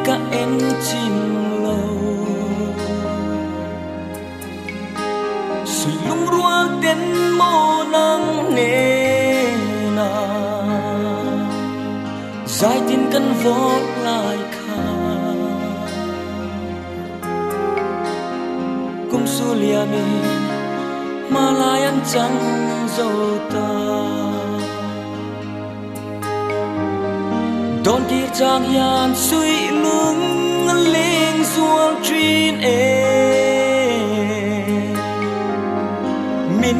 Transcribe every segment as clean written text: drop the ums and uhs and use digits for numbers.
cả em chim lâu suy lung rua đến mô nắng nề na dài tin căn vô lại khá cùng su lia mình mà lại ăn chẳng dâu ta đón kia trang hiền suy lung lên xuống trên min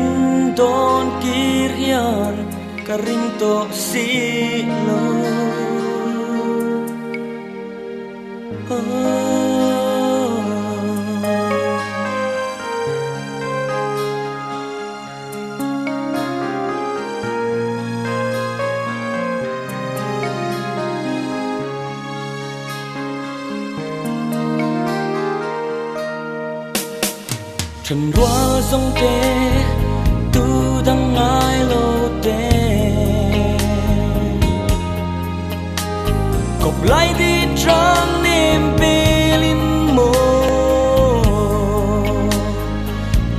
đón kia hiền cả ring to xí lô trần hoa dòng tê tu đang ngái lô tê cọc lại đi trăng đêm bê linh mô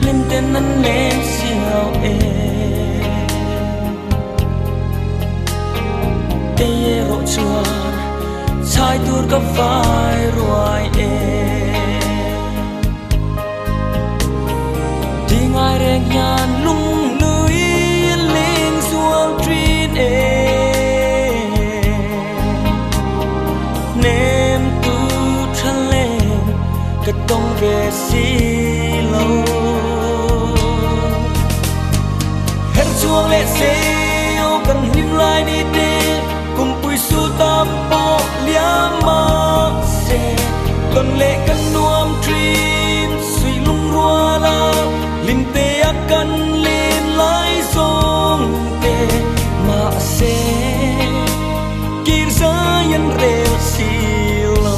linh tên năn nê siêu ê tê yê rộ chuan chai tuột có vai ruai ê ai rèn nhàn lung lưới lên xuống trên ném tu chân lên cất tông về xí lâu hết xuống lệ xêu cần hiếm lại đi tê cùng bùi su tam bộ lia ma xe cần lệ cần nuông trên suy lung rua la linh tê akan lên lại sông tê mà sẽ kir sa yan rel silo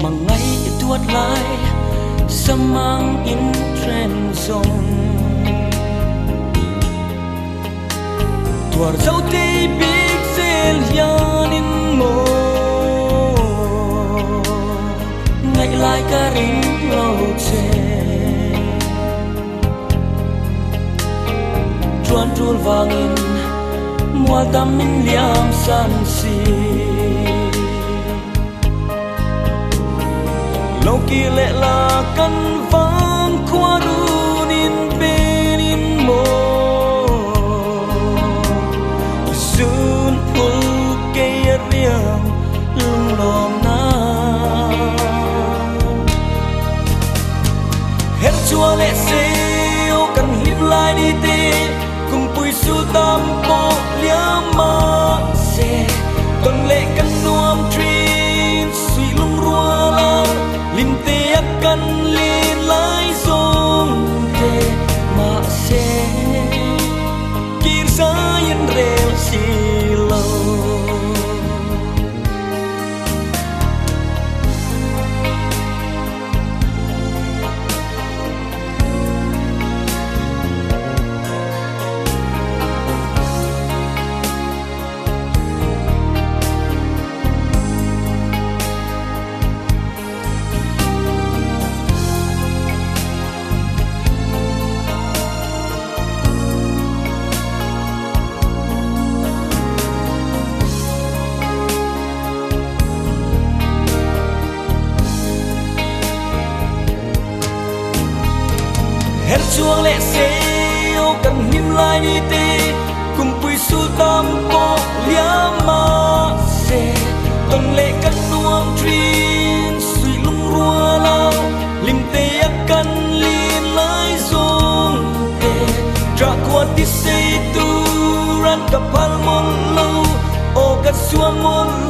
mà ngay tuột lại sa mang in trend zone tuột dấu tê big zel yanin mô ngày lại cả ring lâu chê chuan chul vangin mua tâm min liam san si lâu kia lệ là căn vang khoa runin benin mô sun phul cây riêng lung lòng na hết chua lệ xêu cần hiếp lại đi tê cùng bùi su tam bộ lia ma xe cần lệ cần nuông trên suy lung rua la lim tê akan lên lại sông tê mà xe kir sa yan rel si lâu hết chuông lệ xêu cần hiếm lại đi tê cùng bùi su tam bộ lia ma xe cần lệ cần nuông trên suy lung rua lao lim tê akan lên lại sông tê tra qua tít xây tu ran kapal mon lâu o kat suang mon